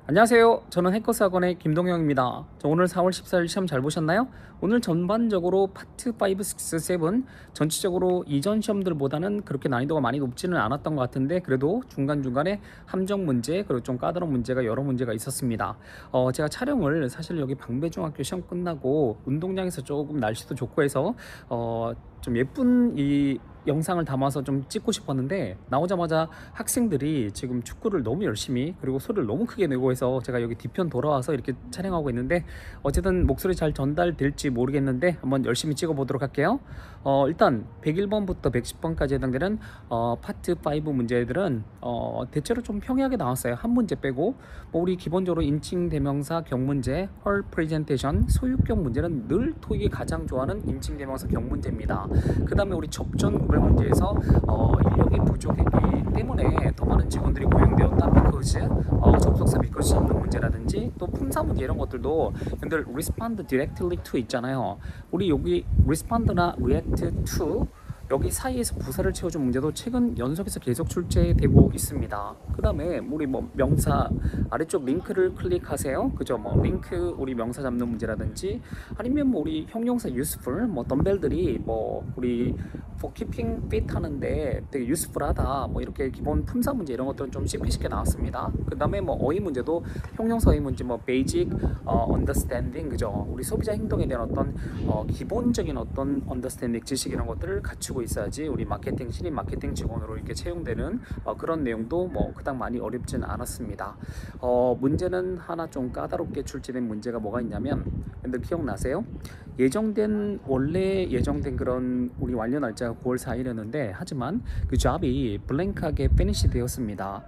안녕하세요. 저는 해커스 학원의 김동영입니다. 오늘 4월 14일 시험 잘 보셨나요? 오늘 전반적으로 파트 5, 6, 7 전체적으로 이전 시험들보다는 그렇게 난이도가 많이 높지는 않았던 것 같은데 그래도 중간중간에 함정 문제 그리고 좀 까다로운 문제가 여러 문제가 있었습니다. 제가 촬영을 사실 여기 방배중학교 시험 끝나고 운동장에서 조금 날씨도 좋고 해서 좀 예쁜 이 영상을 담아서 좀 찍고 싶었는데 나오자마자 학생들이 지금 축구를 너무 열심히 그리고 소리를 너무 크게 내고 해서 제가 여기 뒤편 돌아와서 이렇게 촬영하고 있는데 어쨌든 목소리 잘 전달될지 모르겠는데 한번 열심히 찍어 보도록 할게요. 일단 101번부터 110번까지 해당되는 파트 5 문제들은 대체로 좀 평이하게 나왔어요. 한 문제 빼고 우리 기본적으로 인칭 대명사 경문제, 헐 프레젠테이션, 소유격 문제는 늘 토익이 가장 좋아하는 인칭 대명사 경문제입니다. 그 다음에 우리 접전 구별 문제에서 인력이 부족했기 때문에 더 많은 직원들이 고용되었다. because 접속사 because 잡는 문제라든지 또 품사 문제 이런 것들도 여러분들 respond directly to 있잖아요. 우리 여기 respond나 react to 여기 사이에서 부사를 채워준 문제도 최근 연속해서 계속 출제되고 있습니다. 그 다음에 우리 명사 아래쪽 링크를 클릭하세요. 그죠? 링크 우리 명사 잡는 문제라든지 아니면 우리 형용사 useful 덤벨들이 우리 for keeping fit 하는데 되게 useful하다 이렇게 기본 품사 문제 이런 것들은 좀 쉽게 나왔습니다. 그 다음에 어휘 문제도 형용사 어휘 문제 basic understanding 그죠? 우리 소비자 행동에 대한 어떤 기본적인 어떤 understanding 지식 이런 것들을 갖추고 있어야지 우리 마케팅 신입 마케팅 직원으로 이렇게 채용되는 그런 내용도 그닥 많이 어렵지는 않았습니다. 문제는 하나 좀 까다롭게 출제된 문제가 뭐가 있냐면 여러분들 기억나세요? 원래 예정된 그런 우리 완료 날짜가 9월 4일이었는데 하지만 그 잡이 블랭크하게 피니시 되었습니다.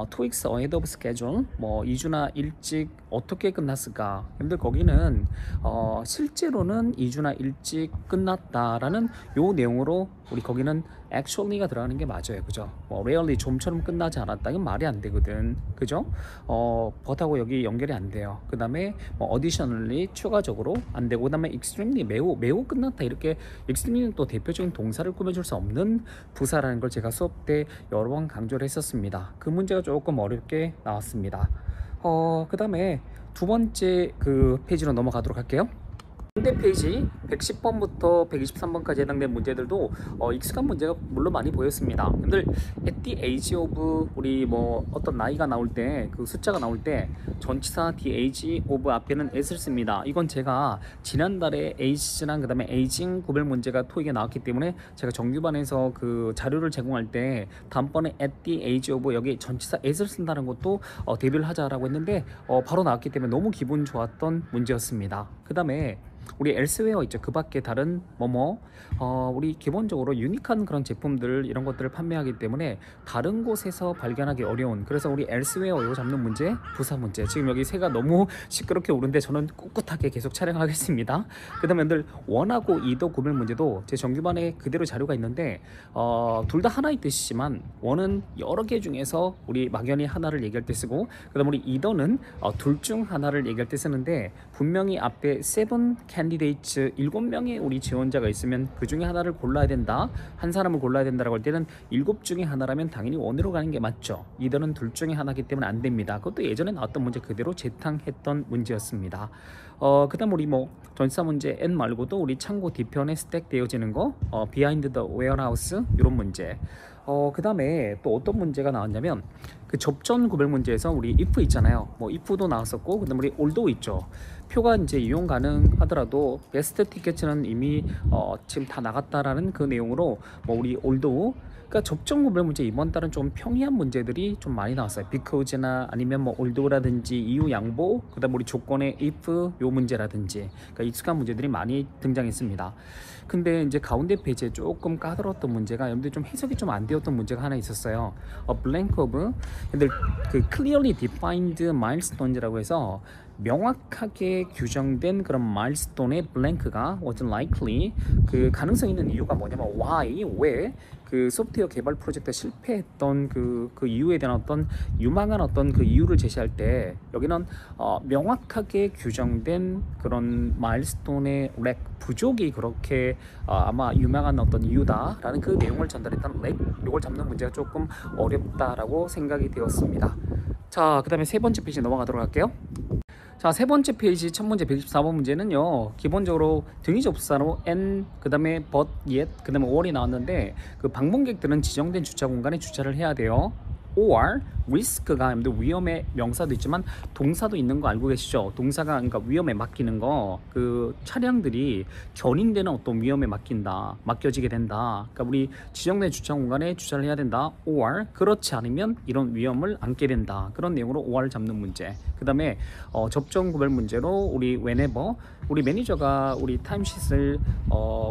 Two weeks ahead of schedule 2주나 일찍 어떻게 끝났을까? 여러분들 거기는 실제로는 2주나 일찍 끝났다라는 요 내용으로 우리 거기는 actually가 들어가는 게 맞아요. 그죠? rarely 좀처럼 끝나지 않았다. 이건 말이 안 되거든. 그죠? but하고 여기 연결이 안 돼요. 그 다음에 additionally 추가적으로 안 되고 그 다음에 extremely 매우 끝났다. 이렇게 extreme는 또 대표적인 동사를 꾸며줄 수 없는 부사라는 걸 제가 수업 때 여러 번 강조를 했었습니다. 그 문제가 조금 어렵게 나왔습니다. 그 다음에 두 번째 그 페이지로 넘어가도록 할게요. 상대 페이지 110번부터 123번까지 해당된 문제들도 익숙한 문제가 물론 많이 보였습니다. 근데 at the age of 우리 어떤 나이가 나올 때 그 숫자가 나올 때 전치사 the age of 앞에는 at을 씁니다. 이건 제가 지난달에 age랑 그 다음에 aging 구별 문제가 토익에 나왔기 때문에 제가 정규반에서 그 자료를 제공할 때 다음번에 at the age of 여기 전치사 at을 쓴다는 것도 대비를 하자라고 했는데 바로 나왔기 때문에 너무 기분 좋았던 문제였습니다. 그 다음에 우리 elsewhere 있죠. 그 밖에 다른 우리 기본적으로 유니크한 그런 제품들 이런 것들을 판매하기 때문에 다른 곳에서 발견하기 어려운 그래서 우리 elsewhere 이거 잡는 문제 부사 문제 지금 여기 새가 너무 시끄럽게 우는데 저는 꿋꿋하게 계속 촬영하겠습니다. 그 다음에 여러분들 원하고 이더 구별 문제도 제 정규반에 그대로 자료가 있는데 둘 다 하나의 뜻이지만 원은 여러 개 중에서 우리 막연히 하나를 얘기할 때 쓰고 그 다음 우리 이더는 둘 중 하나를 얘기할 때 쓰는데 분명히 앞에 seven candidates 7명의 우리 지원자가 있으면 그 중에 하나를 골라야 된다. 한 사람을 골라야 된다라고 할 때는 7 중에 하나라면 당연히 원으로 가는 게 맞죠. 이더는 둘 중에 하나이기 때문에 안 됩니다. 그것도 예전에 나왔던 문제 그대로 재탕했던 문제였습니다. 그 다음 우리 전치사 문제 N 말고도 우리 창고 뒤편에 스택 되어지는 거 behind the warehouse 이런 문제 그 다음에 또 어떤 문제가 나왔냐면 그 접전 구별 문제에서 우리 if 있잖아요. if도 나왔었고 그 다음 우리 although 있죠. 표가 이제 이용 가능하더라도 베스트 티켓은 이미 지금 다 나갔다라는 그 내용으로 우리 although 그러니까 접전 구별 문제 이번 달은 좀 평이한 문제들이 좀 많이 나왔어요. because나 아니면 although라든지 이유 양보 그다음 우리 조건의 if 요 문제라든지 그러니까 익숙한 문제들이 많이 등장했습니다. 근데 이제 가운데 페이지에 조금 까다로웠던 문제가 여러분들 좀 해석이 좀 안 되었던 문제가 하나 있었어요. blank of 근데 그 clearly defined milestones라고 해서 명확하게 규정된 그런 마일스톤의 블랭크가 was likely 그 가능성 있는 이유가 뭐냐면 why 왜 그 소프트웨어 개발 프로젝트가 실패했던 그 이유에 대한 어떤 유망한 어떤 그 이유를 제시할 때 여기는 명확하게 규정된 그런 마일스톤의 렉 부족이 그렇게 아마 유명한 어떤 이유다라는 그 내용을 전달했던 렉 이걸 잡는 문제가 조금 어렵다라고 생각이 되었습니다. 자, 그 다음에 세 번째 페이지 넘어가도록 할게요. 자, 세 번째 페이지 첫 문제 124번 문제는요, 기본적으로 등위 접수사로 and 그 다음에 but, yet, 그 다음에 or이 나왔는데, 그 방문객들은 지정된 주차 공간에 주차를 해야 돼요. or risk가 위험의 명사도 있지만 동사도 있는 거 알고 계시죠? 동사가 그러니까 위험에 맡기는 거, 그 차량들이 견인되는 어떤 위험에 맡겨지게 된다. 그러니까 우리 지정된 주차 공간에 주차를 해야 된다. or 그렇지 않으면 이런 위험을 안게 된다. 그런 내용으로 or를 잡는 문제. 그 다음에 접종 구별 문제로 우리 whenever, 우리 매니저가 우리 타임sheet을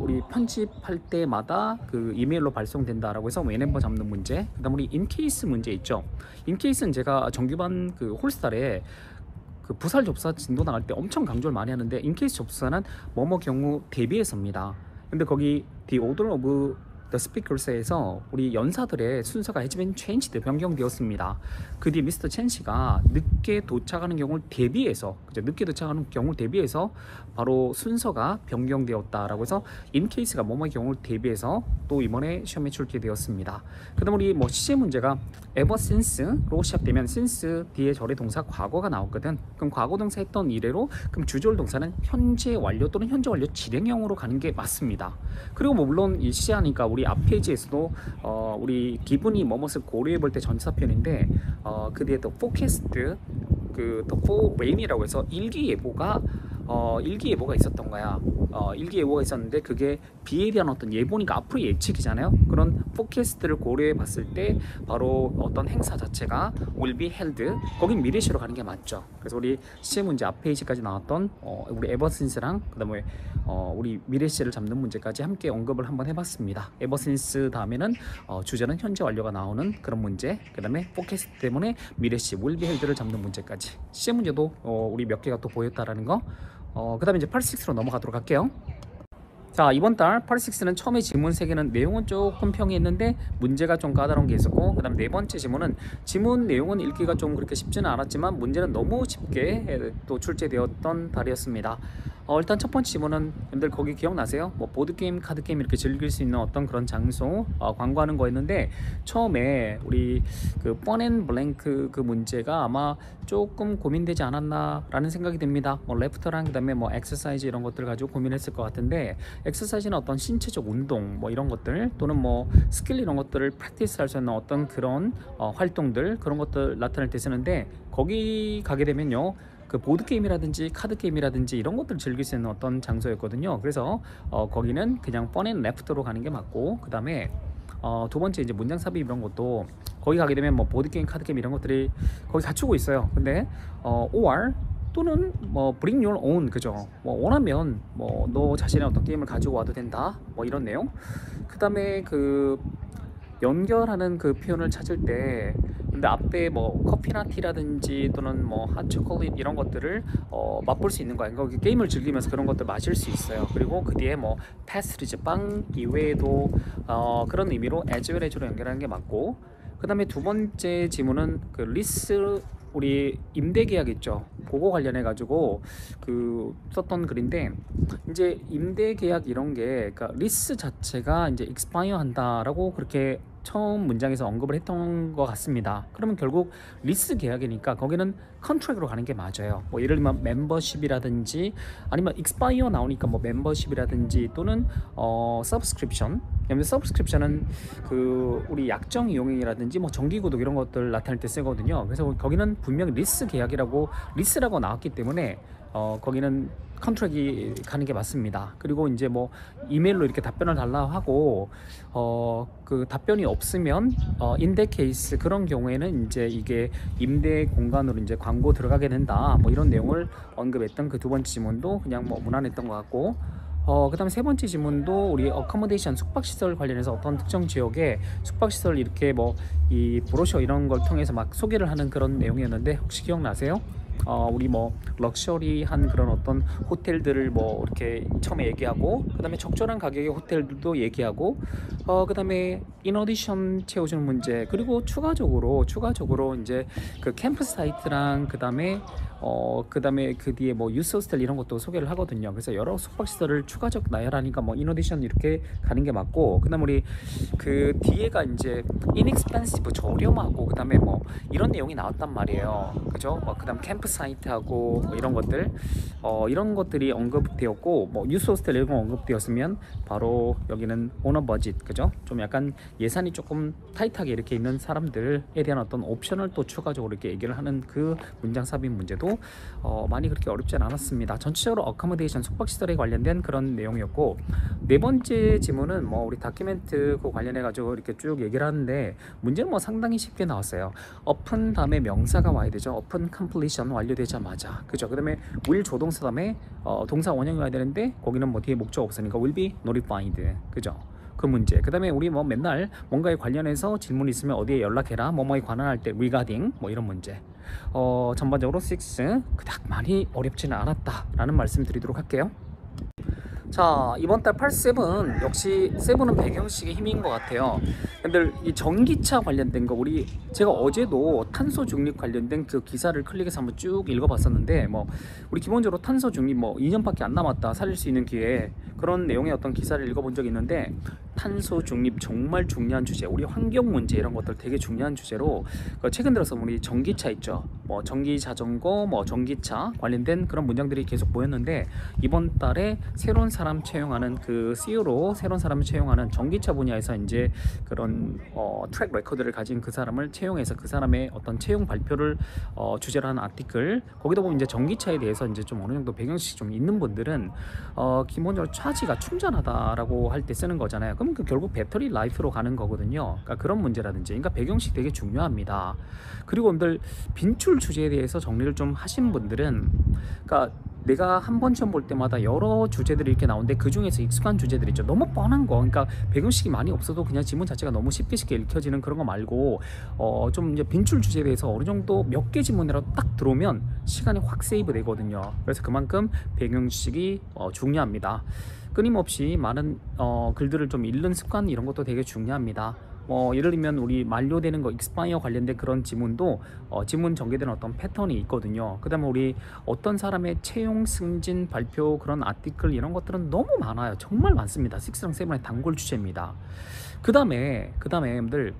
우리 편집할 때마다 그 이메일로 발송된다라고 해서 whenever 잡는 문제. 그 다음 우리 in-case 문제 있죠. 인케이스는 제가 정규반 그 홀스tar에 그 부설 접수사 진도 나갈 때 엄청 강조를 많이 하는데, 인케이스 접수사는 뭐뭐 경우 대비해서입니다. 근데 거기 the order of the speakers에서 우리 연사들의 순서가 has been changed, 변경되었습니다. 그 뒤에 미스터 첸 씨가 늦게 도착하는 경우를 대비해서, 그죠? 늦게 도착하는 경우를 대비해서 바로 순서가 변경되었다라고 해서 인케이스가 뭐뭐의 경우를 대비해서 또 이번에 시험에 출제되었습니다. 그 다음 우리 뭐 시제 문제가 ever since로 시작되면 since 뒤에 절의 동사 과거가 나왔거든. 그럼 과거 동사 했던 이래로, 그럼 주절 동사는 현재 완료 또는 현재 완료 진행형으로 가는 게 맞습니다. 그리고 뭐 물론 이 시제하니까 우리 앞 페이지에서도 우리 기분이 뭐뭇을 고려해 볼 때 전치사 표현인데, 그 뒤에 또 forecast, 그 the for rain이라고 해서 일기예보가 있었던 거야. 일기예보가 있었는데 그게 비에 대한 어떤 예보니까 앞으로 예측이잖아요. 그런 포캐스트를 고려해 봤을 때 바로 어떤 행사 자체가 will be held, 거긴 미래시로 가는 게 맞죠. 그래서 우리 시제 문제 앞 페이지까지 나왔던 우리 ever since랑 그 다음에 우리 미래시를 잡는 문제까지 함께 언급을 한번 해봤습니다. ever since 다음에는 주제는 현재 완료가 나오는 그런 문제, 그 다음에 포캐스트 때문에 미래시 will be held를 잡는 문제까지. 시제 문제도 우리 몇 개가 또 보였다라는 거. 그 다음에 이제 86로 넘어가도록 할게요. 자, 이번 달 86는 처음에 지문 3개는 내용은 조금 평이했는데 문제가 좀 까다로운 게 있었고, 그 다음 네 번째 지문은 지문 내용은 읽기가 좀 그렇게 쉽지는 않았지만 문제는 너무 쉽게 또 출제되었던 달이었습니다. 일단 첫 번째 지문은 여러분들 거기 기억나세요? 뭐 보드게임, 카드게임 이렇게 즐길 수 있는 어떤 그런 장소 광고하는 거였는데, 처음에 우리 그 뻔앤블랭크 그 문제가 아마 조금 고민되지 않았나 라는 생각이 듭니다. 뭐 레프트랑 그 다음에 뭐 엑서사이즈 이런 것들 가지고 고민했을 것 같은데, 엑서사이즈는 어떤 신체적 운동 뭐 이런 것들 또는 뭐 스킬 이런 것들을 프랙티스 할 수 있는 어떤 그런 활동들, 그런 것들 나타낼 때 쓰는데, 거기 가게 되면요, 그 보드게임이라든지 카드게임이라든지 이런 것들을 즐길 수 있는 어떤 장소였거든요. 그래서 거기는 그냥 뻔앤 레프트로 가는 게 맞고, 그 다음에 두 번째 이제 문장 삽입 이런 것도 거기 가게 되면 뭐 보드게임, 카드게임 이런 것들이 거기 갖추고 있어요. 근데 or 또는 뭐 bring your own, 그죠? 뭐 원하면 뭐 너 자신의 어떤 게임을 가지고 와도 된다, 뭐 이런 내용. 그 다음에 그 연결하는 그 표현을 찾을 때, 근데 앞에 뭐 커피나 티라든지 또는 뭐 핫초콜릿 이런 것들을 맛볼 수 있는 거야. 그러니까 게임을 즐기면서 그런 것들 마실 수 있어요. 그리고 그 뒤에 뭐 패스트리즈, 빵 이외에도 그런 의미로 as well as로 연결하는 게 맞고, 그 다음에 두 번째 지문은 그 리스, 우리 임대 계약 있죠. 그거 관련해 가지고 그 썼던 글인데, 이제 임대 계약 이런 게 그러니까 리스 자체가 이제 expire 한다라고 그렇게 처음 문장에서 언급을 했던 것 같습니다. 그러면 결국 리스 계약이니까 거기는 컨트랙으로 가는 게 맞아요. 뭐 예를 들면 멤버십이라든지 아니면 expire 나오니까 뭐 멤버십이라든지 또는 subscription. subscription은 그 우리 약정 이용이라든지 뭐 정기구독 이런 것들 나타낼 때 쓰거든요. 그래서 거기는 분명히 리스 계약이라고 리스라고 나왔기 때문에 거기는 컨트랙이 가는 게 맞습니다. 그리고 이제 뭐 이메일로 이렇게 답변을 달라 하고 그 답변이 없으면 in that case 그런 경우에는 이제 이게 임대 공간으로 이제 광고 들어가게 된다, 뭐 이런 내용을 언급했던 그 두 번째 지문도 그냥 뭐 무난했던 것 같고, 그 다음에 세 번째 지문도 우리 어커모데이션, 숙박시설 관련해서 어떤 특정 지역에 숙박시설 이렇게 뭐 이 브로셔 이런 걸 통해서 막 소개를 하는 그런 내용이었는데, 혹시 기억나세요? 우리 뭐 럭셔리한 그런 어떤 호텔들을 뭐 이렇게 처음에 얘기하고, 그다음에 적절한 가격의 호텔들도 얘기하고, 그다음에 인어디션 채워주는 문제, 그리고 추가적으로 이제 그 캠프 사이트랑 그다음에 그 뒤에 뭐 유스 호스텔 이런 것도 소개를 하거든요. 그래서 여러 숙박시설을 추가적 나열하니까 뭐 인어디션 이렇게 가는 게 맞고, 그다음 우리 그 뒤에가 이제 inexpensive 저렴하고, 그다음에 뭐 이런 내용이 나왔단 말이에요. 그죠? 그다음 캠프 사이트하고 뭐 이런 것들, 이런 것들이 언급되었고, 뭐 유스 호스텔 이런 거 언급되었으면 바로 여기는 오너 버짓, 그죠? 좀 약간 예산이 조금 타이트하게 이렇게 있는 사람들에 대한 어떤 옵션을 또 추가적으로 이렇게 얘기를 하는 그 문장 삽입 문제도 많이 그렇게 어렵진 않았습니다. 전체적으로 어커모데이션 숙박시설에 관련된 그런 내용이었고, 네 번째 지문은 뭐 우리 다큐멘트 그 관련해 가지고 이렇게 쭉 얘기를 하는데, 문제는 뭐 상당히 쉽게 나왔어요. open 다음에 명사가 와야 되죠. open completion 완료되자마자, 그죠? 그 다음에 will 조동사 다음에 동사 원형이 와야 되는데, 거기는 뭐 뒤에 목적 없으니까 will be notified, 그죠? 그 문제. 그 다음에 우리 뭐 맨날 뭔가에 관련해서 질문이 있으면 어디에 연락해라, 뭐뭐에 관한 할 때 regarding 뭐 이런 문제. 전반적으로 6 그닥 많이 어렵지는 않았다 라는 말씀 드리도록 할게요. 자, 이번 달 87 역시 7은 배경식의 힘인 것 같아요. 근데 이 전기차 관련된 거, 제가 어제도 탄소 중립 관련된 그 기사를 클릭해서 한번 쭉 읽어봤었는데, 뭐 우리 기본적으로 탄소 중립 뭐 2년밖에 안 남았다, 살릴 수 있는 기회에, 그런 내용의 어떤 기사를 읽어본 적이 있는데, 탄소 중립 정말 중요한 주제, 우리 환경 문제 이런 것들 되게 중요한 주제로, 최근 들어서 우리 전기차 있죠, 뭐 전기 자전거, 뭐 전기차 관련된 그런 문장들이 계속 보였는데, 이번 달에 새로운 사람 채용하는 그 CEO로 새로운 사람을 채용하는 전기차 분야에서 이제 그런 트랙 레코드를 가진 그 사람을 채용해서 그 사람의 어떤 채용 발표를 주제로 하는 아티클, 거기다 보면 이제 전기차에 대해서 이제 좀 어느 정도 배경식이 좀 있는 분들은 기본적으로 차지가 충전하다라고 할 때 쓰는 거잖아요. 그럼 그 결국 배터리 라이프로 가는 거거든요. 그러니까 그런 문제라든지, 그러니까 배경식 되게 중요합니다. 그리고 여러분들 빈출 주제에 대해서 정리를 좀 하신 분들은, 그러니까 내가 한 번 시험 볼 때마다 여러 주제들이 이렇게 나오는데, 그 중에서 익숙한 주제들 있죠. 너무 뻔한 거, 그러니까 배경식이 많이 없어도 그냥 지문 자체가 너무 쉽게 읽혀지는 그런 거 말고, 좀 이제 빈출 주제에 대해서 어느 정도 몇 개 지문이라도 딱 들어오면 시간이 확 세이브 되거든요. 그래서 그만큼 배경식이 중요합니다. 끊임없이 많은 글들을 좀 읽는 습관, 이런 것도 되게 중요합니다. 예를 들면 우리 만료되는 거 expire 관련된 그런 지문도 지문 전개되는 어떤 패턴이 있거든요. 그 다음에 우리 어떤 사람의 채용 승진 발표 그런 아티클 이런 것들은 너무 많아요. 정말 많습니다. 6랑 7의 단골 주제입니다. 그 다음에 여러분들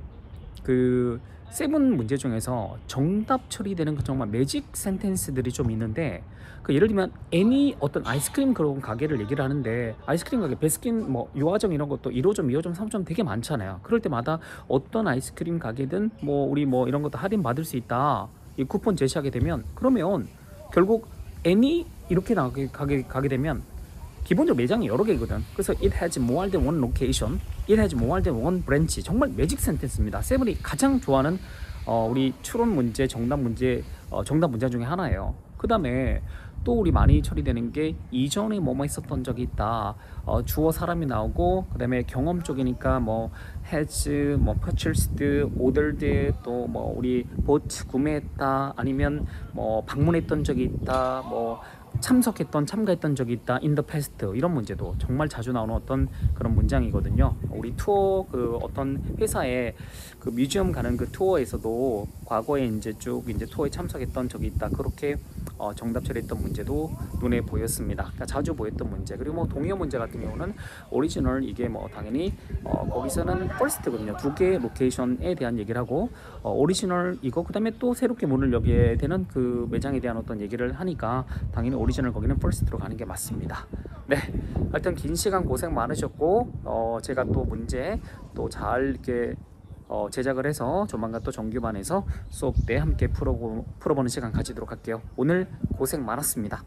그 7 문제 중에서 정답 처리되는 그 정말 매직 센텐스들이 좀 있는데, 그 예를 들면 애니 어떤 아이스크림 그런 가게를 얘기를 하는데, 아이스크림 가게 베스킨 뭐 유화정 이런 것도 1호점, 2호점, 3호점 되게 많잖아요. 그럴 때마다 어떤 아이스크림 가게든 뭐 우리 뭐 이런 것도 할인 받을 수 있다, 이 쿠폰 제시하게 되면, 그러면 결국 애니 이렇게 가게 되면 기본적으로 매장이 여러 개거든. 그래서 it has more than one location, it has more than one branch. 정말 매직 센텐스입니다. 세븐이 가장 좋아하는 우리 추론 문제, 정답 문제 중에 하나예요. 그 다음에 또 우리 많이 처리되는 게 이전에 뭐뭐 있었던 적이 있다, 주어 사람이 나오고, 그 다음에 경험 쪽이니까 뭐 has, 뭐 purchased, ordered, 또 뭐 우리 bought 구매했다, 아니면 뭐 방문했던 적이 있다, 뭐 참가했던 적이 있다, in the past, 이런 문제도 정말 자주 나오는 어떤 그런 문장이거든요. 우리 투어 그 어떤 회사에 그 뮤지엄 가는 그 투어에서도 과거에 이제 쭉 이제 투어에 참석했던 적이 있다, 그렇게 정답 처리했던 문제도 눈에 보였습니다. 그러니까 자주 보였던 문제. 그리고 뭐 동의어 문제 같은 경우는 오리지널, 이게 뭐 당연히 거기서는 first거든요. 두 개의 로케이션에 대한 얘기를 하고, 오리지널 이거, 그 다음에 또 새롭게 문을 열게 되는 그 매장에 대한 어떤 얘기를 하니까 당연히 오리지널 거기는 first로 가는 게 맞습니다. 네, 하여튼 긴 시간 고생 많으셨고, 제가 또 문제 또 잘 이렇게 제작을 해서 조만간 또 정규반에서 수업 때 함께 풀어보는 시간 가지도록 할게요. 오늘 고생 많았습니다.